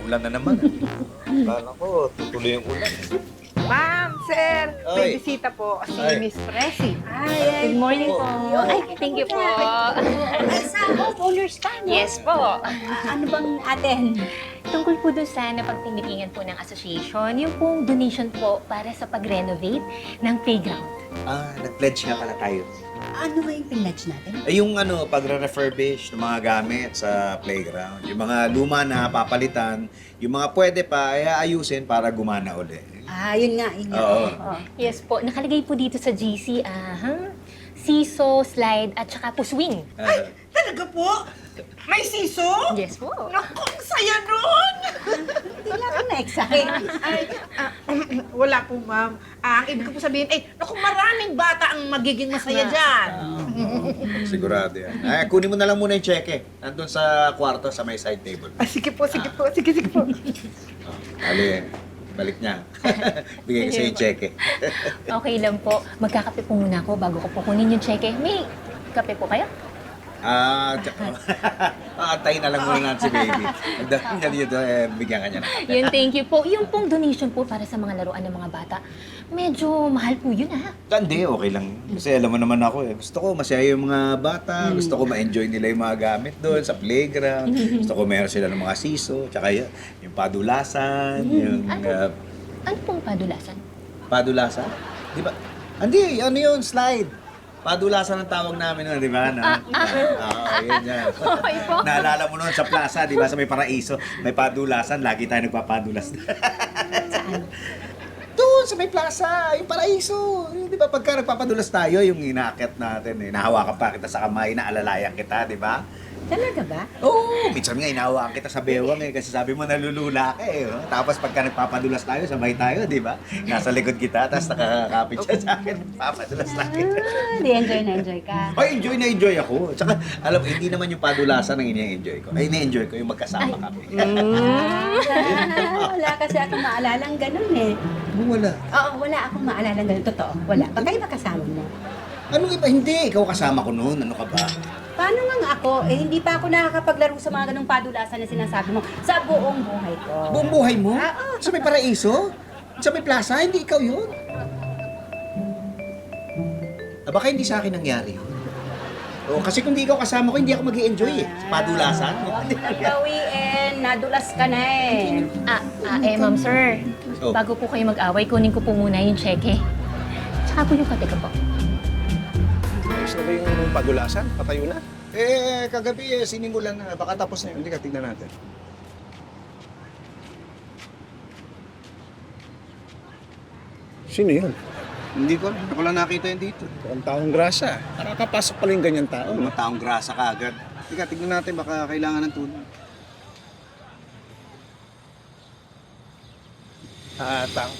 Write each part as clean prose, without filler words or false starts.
Umulan na naman. Kala ko, tutuloy yung ulan. Ma'am, sir, Oy. may bisita po si Ay. Miss Presi. Good morning po. Ay, thank you po. Sa homeowners ka, no? Yes po. Ano bang atin? Tungkol po doon sa napagtinikingan po ng association, yung pong donation po para sa pag-renovate ng playground. Nag-pledge nga pala tayo. Ano ba yung pinledge natin? Yung pagre-refurbish ng mga gamit sa playground. Yung mga luma na papalitan, yung mga pwede pa, ay ayusin para gumana uli. Yun nga, yun nga. Oo. Yes po, nakalagay po dito sa GC, siso, slide, at saka po swing. Talaga po? May siso? Yes po. Naku, ang saya nun! Hindi lang ako na-excite. Wala po, ma'am. Ang ibig ko po sabihin, naku, maraming bata ang magiging masaya dyan. Sigurado yan. Kunin mo na lang muna yung cheque. Nandun sa kwarto sa may side table. Sige po, sige po, sige po. Ali, balik niya. Bigay ko sa yung cheque. Okay lang po. Magkakape po muna ako bago ko po kunin yung cheque. May kape po kayo? Antayin na lang muna natin si baby. Pagdating niya dito, bigyan ka niya ng kape. Yun, thank you po. Yung pong donation po para sa mga laruan ng mga bata, medyo mahal po yun Hindi, okay lang. Kasi alam mo naman ako Gusto ko masaya yung mga bata. Gusto ko ma-enjoy nila yung mga gamit doon sa playground. Gusto ko meron sila ng mga siso. Tsaka yung padulasan. Yung Ano pong padulasan? padulasan. Di ba? Hindi, ano yun? Slide. Padulasan ang tawag namin nun, di ba? Yun yan. Okay po. Naalala mo nun sa plaza, di ba? Sa may paraiso, may padulasan. Lagi tayo nagpapadulas. Saan? Doon sa may plaza, yung paraiso. Di ba pagka nagpapadulas tayo, yung inaakit natin, nahawakan pa kita sa kamay, naalalayan kita, di ba? Talaga ba? Oo, minsan nga inahawakan kita sa bewang kasi sabi mo nalulula ka Tapos pagka nagpapadulas tayo, sabay tayo, di ba? Nasa likod kita, tapos nakakapit siya sa akin, papadulas tayo. Di enjoy na enjoy ka. Ay, enjoy na enjoy ako. Tsaka, alam mo, hindi naman yung padulasan ang ini-enjoy ko. Ay, ini-enjoy ko yung magkasama kami. Wala kasi akong maalalang ganun eh. Wala. Oo, wala akong maalalang ganun. Totoo, wala. Pag kayo ba kasama mo? Anong iba? Hindi. Ikaw kasama ko noon. Ano ka ba? Paano nga ako? Hindi pa ako nakakapaglaro sa mga ganung padulasan na sinasabi mo sa buong buhay ko. Buong buhay mo? Oo. Sa may paraiso? Sa may plaza? Hindi ikaw yun? Baka hindi sa akin nangyari yun. Kasi kung di ikaw kasama ko, hindi ako mag-i-enjoy Sa padulasan. Huwag mo nang bawiin. Nadulas ka na eh. Ma'am sir, Oh. bago po kayo mag-away, kunin ko po muna yung cheque. Tsaka po yung kape ko po. Ayos na ba yung padulasan? Patayo na? Kagabi, sinimulan na. Baka tapos na yun. Hindi ka, tignan natin. Sino yun? Hindi ko. Hindi ko lang nakita yun dito. Ang taong grasa. Nakakapasok pala yung ganyan tao. Mga taong grasa ka agad. Tika, tignan natin. Baka kailangan ng tulong. Tao.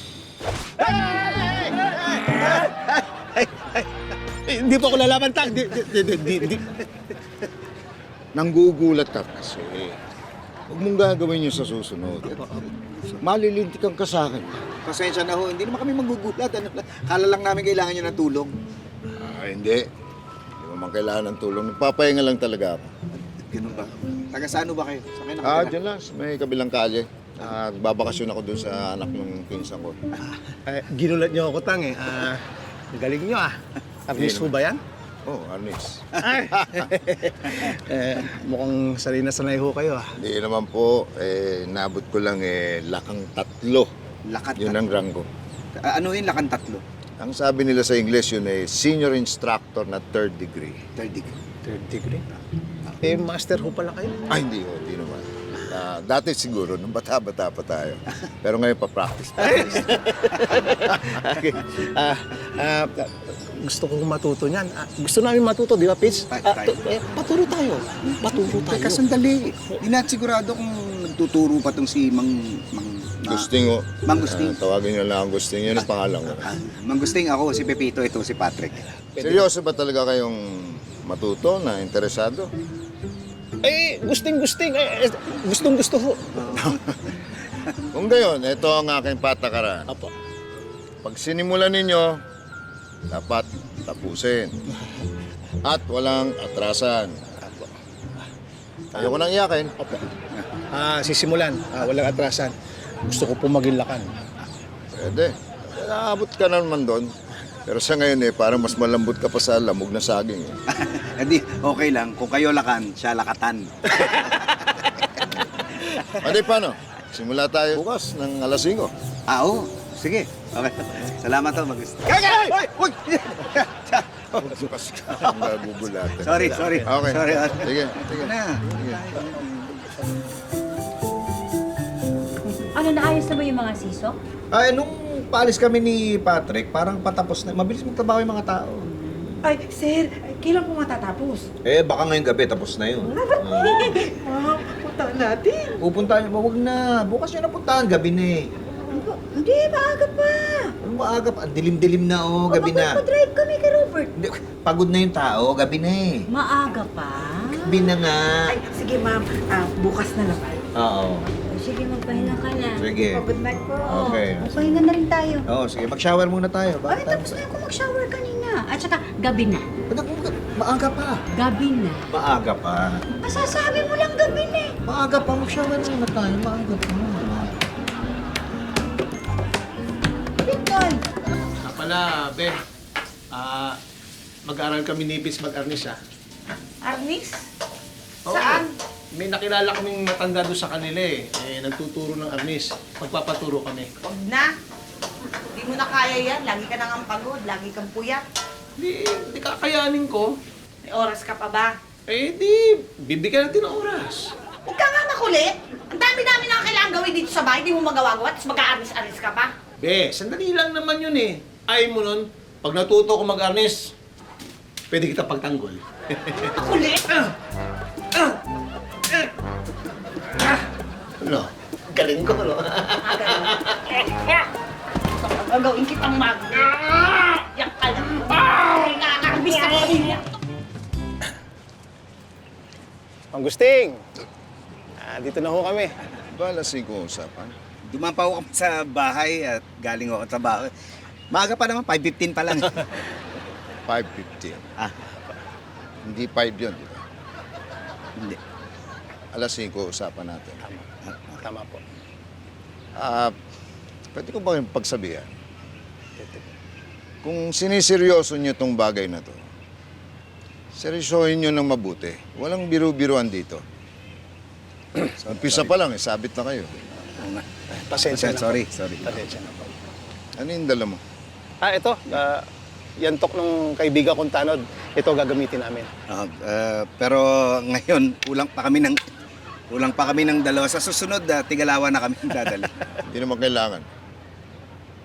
Hindi po ako lalaban, Tang. Di. Nanggugulat ka kasi. Huwag mong gagawin yun sa susunod. Malilintikan ka sa akin. Pasensya na ho. Hindi naman kami magugulat. Kala lang namin kailangan nyo ng tulong. Hindi. Hindi mo man kailangan ng tulong. Nagpapahinga lang talaga ako. Ganun ba? Taga saan ba kayo? Saan kayo nakatira? Diyan lang. Sa may kabilang kalye. Babakasyon ako doon sa anak ng pinsan ko. Ginulat niyo ako, Tang eh. Galing niyo Arnis ho ba yan? Oh, Arnis. Mukhang sanay na sanay ho kayo Hindi naman po. Nabot ko lang lakang 3. Lakat Yun ang rango. Ano yun? Lakan 3? Ang sabi nila sa English, yun senior instructor na 3rd degree. Third degree. Third degree. Master ho pala kayo. Hindi naman. Dati siguro, nung bata-bata pa tayo. Pero ngayon pa-practice. Okay. Gusto kong matuto niyan. Gusto namin matuto, di ba, Pitch? Paturo tayo. Teka, sandali. Di natin sigurado kung nagtuturo pa tong si Gusting o. Mang Gusting. Tawagin nyo lang ang Gusting. Yun ang pangalan ko. Mang Gusting ako, si Pepito, ito si Patrick. Seryoso ba talaga kayong matuto na interesado? Gusting-gusting. Gustong-gusto ho. Kung gayon, ito ang aking patakaran. Apo. Pag sinimulan ninyo, dapat tapusin. At walang atrasan. Ayoko nang iyakin. Apo. Sisimulan. Walang atrasan. Gusto ko po maging lakan. Pwede. Naabot ka naman doon. Pero sa ngayon parang mas malambot ka pa sa lamog na saging eh. Hindi, okay lang. Kung kayo lakan, siya lakatan. Ade, paano? Simula tayo bukas ng alas 5. Oo. Sige. Okay. Salamat to, mag-gusto. Ay! Uy! Bukas ka. Ang gagugulatan. Sorry. Okay. Sorry. Sige. Na. Ano, naayos na ba yung mga siso? Ay, nung paalis kami ni Patrick, parang patapos na. Mabilis magtrabaho yung mga tao. Ay, sir, kailan po matatapos? Baka ngayong gabi, tapos na yun. Ma'am, punta natin. Pupuntahan niyo, wag na. Bukas nyo na puntahan, gabi na eh. Hindi, maaga pa. Ano maaga pa? Ang dilim-dilim na gabi na. Magpa-drive kami kay Robert. Hindi, pagod na yung tao, gabi na eh. Maaga pa? Gabi na nga. Ay, sige ma'am, bukas na lang. Oo. Sige, magpahinga ka na. Sige. Good night po. Okay. Magpahinga na rin tayo. Oo, sige. Mag-shower muna tayo. Ay, tapos na ako mag-shower kanina. At saka, gabi na. Maaga pa. Gabi na. Maaga pa. Masasabi mo lang gabi na eh. Maaga pa. Mag-shower muna tayo. Maaga pa. Bitoy. Pala, Ben. Mag-aaral kami ni Bis mag-arnis, Arnis? Oo. Saan? May nakilala kaming matanda doon sa kanila nagtuturo ng arnis. Magpapaturo kami. Huwag na. Hindi mo na kaya yan. Lagi ka nang pagod. Lagi kang puyat. Di kakayanin ko. May oras ka pa ba? Di, bibigyan natin ng oras. Huwag ka nga makulit. Ang dami-dami na kailangan gawin dito sa bahay. Hindi mo magawa-gawa. Tapos mag-aaris-aris ka pa. Be, sandali lang naman yun Ayaw mo nun, pag natuto ko mag-arnis, pwede kita pagtanggol. Makulit! Ano? Galing ko, no? Gagawin kitang mag... Yak ka lang. Nakakabis ka mo. Panggusting! Dito na ho kami. Ba, alas 5 usapan? Dumapaw ako sa bahay at galing ako trabaho. Maaga pa naman, 5:15 pa lang. 5:15. Ah. Hindi 5 yun, di ba? Hindi. Alas 5 usapan natin. Tama po. Pwede ko ba kayong pagsabihan? Kung siniseryoso nyo tong bagay na to, seryosohin nyo ng mabuti. Walang biru-biruan dito. Umpisa pa lang, sabit na kayo. Pasensya na. Sorry. Pasensya na po. Ano yung dala mo? Ito. Yantok ng kaibigan kong tanod. Ito gagamitin namin. Pero ngayon, kulang pa kami ng dalawa. Sa susunod, tigalawa na kami dadali. Hindi naman kailangan.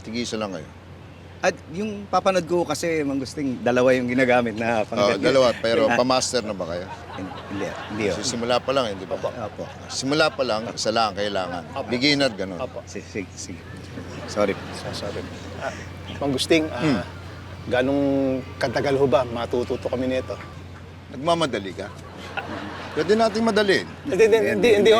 Tigisa lang kayo. At yung papanood ko kasi, Manggusting, dalawa yung ginagamit na Dalawa, pero pamaster na ba kayo? Hindi. Simula pa lang, hindi ba? Opo. Simula pa lang, isa lang ang kailangan. Beginner, ganun. Opo. Sige. Sorry. Sorry. Panggusting, ganong katagal ho ba matututo kami nito? Nagmamadali ka? Pwede nating madalin. Hindi. Hindi.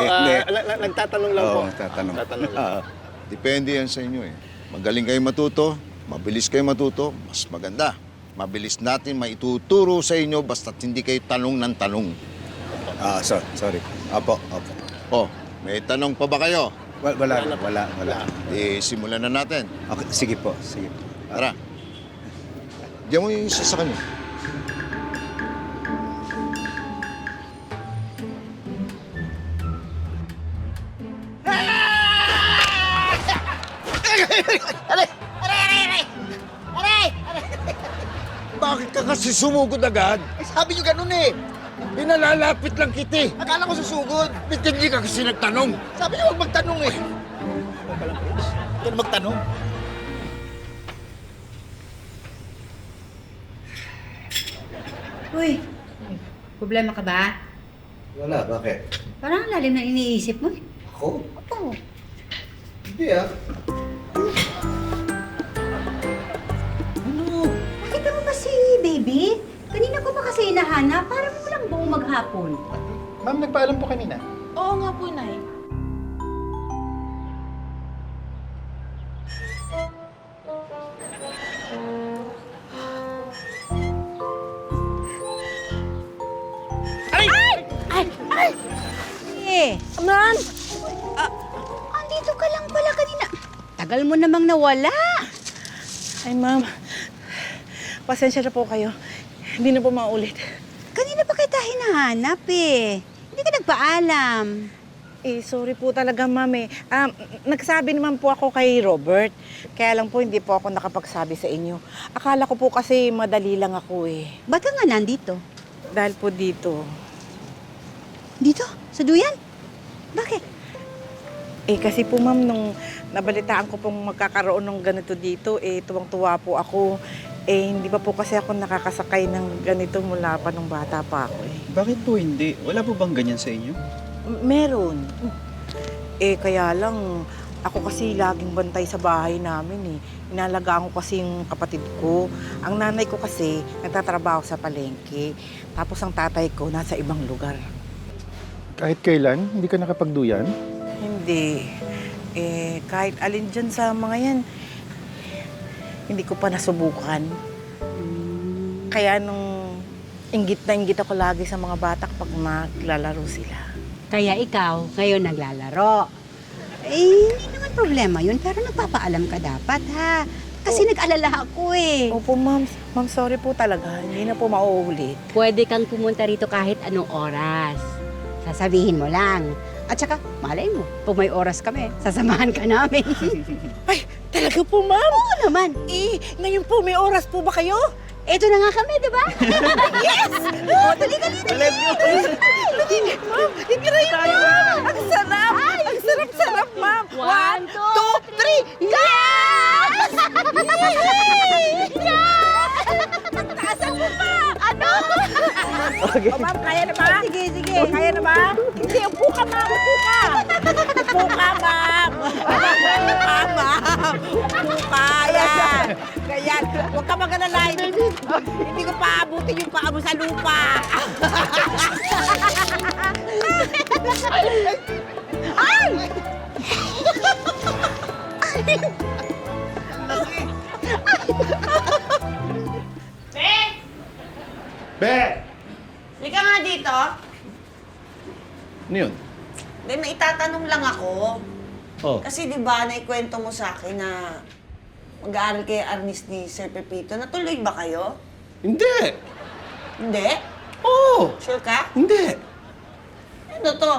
Nagtatanong lang po. Oo, tatanong. lang. Depende yan sa inyo eh. Magaling kayo matuto, mabilis kayo matuto, mas maganda. Mabilis natin maituturo sa inyo basta't hindi kayo tanong ng tanong. Sorry. Opo. Oh, may tanong pa ba kayo? Wala. Simulan na natin. Okay, sige po. Tara. Diyan mo yung isa sa kanya. Bakit ka kasi sumugod agad? Sabi niyo ganun eh. Pinalalapit lang kita eh. Akala ko susugod. Ba't hindi ka kasi nagtanong? Sabi niyo huwag magtanong eh. Huwag magtanong. Uy, problema ka ba? Wala, bakit? Parang ang lalim na iniisip mo eh. Ako? Oo. Hindi ah. Ano? Nakita mo ba si baby? Kanina ko pa kasi hinahanap. Parang walang buong maghapon. Ma'am, nagpaalam po kanina. Oo nga po, Nay. Eh, Aman! Andito ka lang pala kanina. Tagal mo namang nawala. Ay, ma'am. Pasensya na po kayo. Hindi na po maulit. Kanina pa kita hinahanap eh. Hindi ka nagpaalam. Sorry po talaga, ma'am eh. Nagsabi naman po ako kay Robert. Kaya lang po, hindi po ako nakapagsabi sa inyo. Akala ko po kasi madali lang ako eh. Ba't ka nga nandito? Dahil po dito. Dito? Sa duyan? Bakit? Kasi po, ma'am, nung nabalitaan ko pong magkakaroon ng ganito dito, tuwang-tuwa po ako. Hindi pa po kasi ako nakakasakay ng ganito mula pa nung bata pa ako eh. Bakit po hindi? Wala po bang ganyan sa inyo? Meron. Kaya lang, ako kasi laging bantay sa bahay namin eh. Inalagaan ko kasi yung kapatid ko. Ang nanay ko kasi nagtatrabaho sa palengke. Tapos ang tatay ko nasa ibang lugar. Kahit kailan, hindi ka nakapagduyan? Hindi. Kahit alin dyan sa mga yan, hindi ko pa nasubukan. Kaya nung inggit na inggit ako lagi sa mga bata kapag maglalaro sila. Kaya ikaw, ngayon naglalaro. Hindi naman problema yun, pero nagpapaalam ka dapat, ha? Kasi nag-alala ako eh. Opo, ma'am. Ma'am, sorry po talaga. Hindi na po mauulit. Pwede kang pumunta rito kahit anong oras. Sasabihin mo lang. At saka, malay mo, kung may oras kami, sasamahan ka namin. Ay, talaga po, ma'am? Oo naman. Ngayon po, may oras po ba kayo? Ito na nga kami, di ba? Yes! Dali, dali, dali! Ma'am, itirayin mo! Ang sarap! Ang sarap-sarap, ma'am! 1, 2, 3! Yes! Ang taasan mo pa! Ano? Ma'am, kaya na ba? Sige, sige. Kaya na ba? Hindi, upo ka, ma'am! Upo ka! Upo ka, ma'am! Upo ka, ma'am! Upo ka! Yan! Ganyan! Huwag ka mag-alala. Hindi ko paabutin yung paa mo sa lupa. Ay! Be! Lika nga dito. Ano yun? Then, may itatanong lang ako. Oh. Kasi di ba naikwento mo sa akin na mag-aaral kay Arnis ni Sir Pepito. Natuloy ba kayo? Hindi! Hindi? Oo! Sure ka? Hindi! Ano to?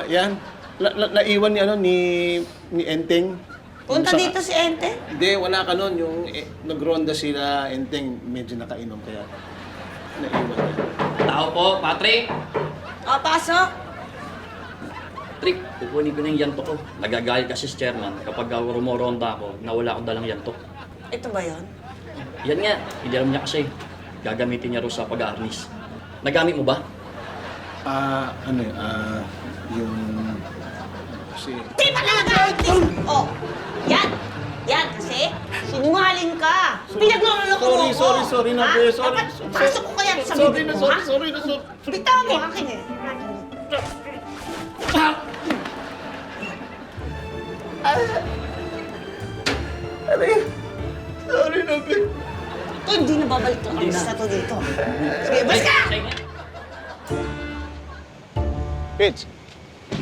Yan. Naiwan ni Enteng. Punta Sa- dito si Ente. Hindi, wala ka nun. Yung nagronda sila, Enteng, medyo nakainom kaya naiwan niya. Tao po, Patrick! O, pasok. Patrick, kukunin ko na yung yanto ko. Nagagalit kasi si chairman kapag rumoronda ako, nawala akong dalang yanto. Ito ba yon? Yan nga, hindi alam niya kasi. Gagamitin niya rin sa pag-aarnis. Nagamit mo ba? Yung... Kasi... Di ba nag-artist? O, yan. Yan kasi. Sinungaling ka. Pinagloloko mo ako. Sorry na, Ha? Be. Sorry. Dapat pasok ko kaya sa Sorry bibig na, mo, ha? sorry na. Bitaw mo akin eh. Sorry na, Be. Ito, hindi na babalik to. Alis na to dito. Sige, balik ka! Pitch,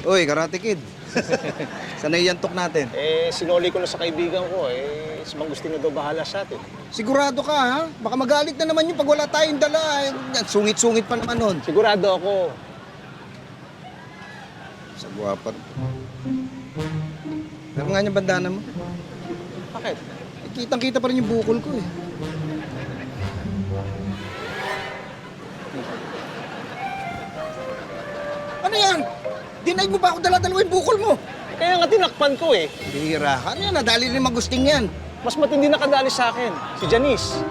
Uy, Karate Kid. Sana iyantok natin. sinuli ko na sa kaibigan ko. Si Mang Agustin na daw bahala sa atin. Sigurado ka, ha? Baka magalit na naman yung pag wala tayong dala. Sungit-sungit pa naman nun. Sigurado ako. Sa guwapat. Pero nga yung bandana mo. Bakit? Kitang-kita pa rin yung bukol ko, eh. Ano yan? Dinaig mo ba ako dala-dalawa yung bukol mo? Kaya nga tinakpan ko eh. Bihira ka. Ano yan? Nadali rin magusting yan. Mas matindi nakadali sa akin. Si Janice.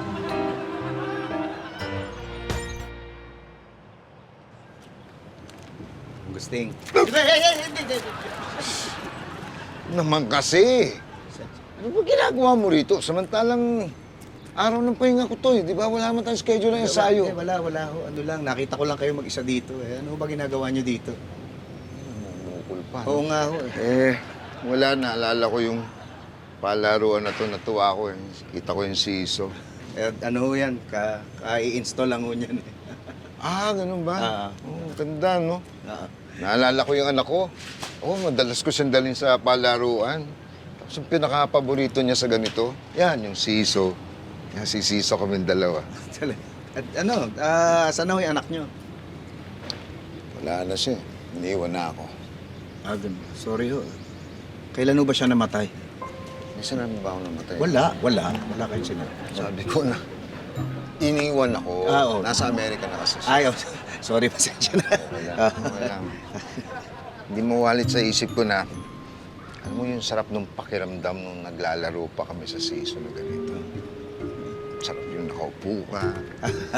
Magusting. Naman kasi. Ano ba ginagawa mo rito? Samantalang araw ng pahinga ko to eh. Di ba wala naman tayong schedule ng ensayo? Wala. Ano lang, nakita ko lang kayo mag-isa dito. Ano ba ginagawa nyo dito? Bukol pa. Oo nga ho, eh. Wala. Naalala ko yung palaruan na to. Natuwa ko eh. Kita ko yung siso. Ano ho yan, i-install lang ho yan. Ganun ba? Ah. Ganda, no? Naalala ko yung anak ko. Madalas ko siyang dalhin sa palaruan. Tapos yung pinaka-paborito niya sa ganito, yan, yung siso. Yan, si Siso kaming dalawa. At ano, saan na ho yung anak nyo? Wala na siya. Iniwan na ako. Ganun. Sorry ho. Kailan ho ba siya namatay? May sinabi ba ako namatay? Wala kayong sinabi. Sabi ko na, iniwan ako. Oo. Nasa Amerika na kasi siya. Ay, sorry, pasensya na. Wala. Hindi mo walit sa isip ko na, alam mo yung sarap nung pakiramdam nung naglalaro pa kami sa season na ganito. Sarap yung nakaupo ka.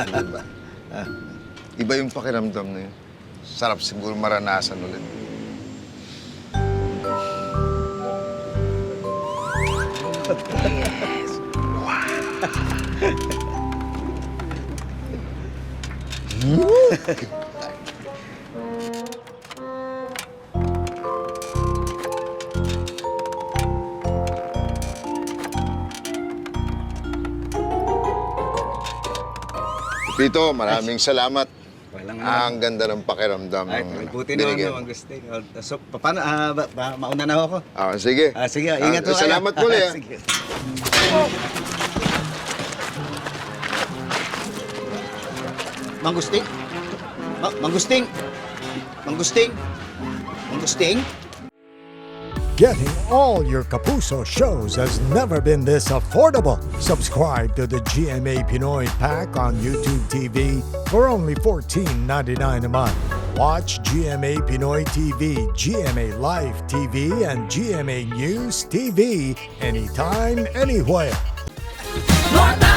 Diba? Iba yung pakiramdam na yun. Sarap siguro maranasan ulit. Pito, maraming salamat. Walang Ang ganda ng pakiramdam. Ay, ng buti naman binigyan. naman gusto. So, paano, mauna na ho ako? Sige. Sige, ingat ho kayo. Salamat muli. Sige. Mangusting? Mangusting? Mangusting? Mangusting? Getting all your Kapuso shows has never been this affordable. Subscribe to the GMA Pinoy Pack on YouTube TV for only $14.99 a month. Watch GMA Pinoy TV, GMA Live TV, and GMA News TV anytime, anywhere. Mortal!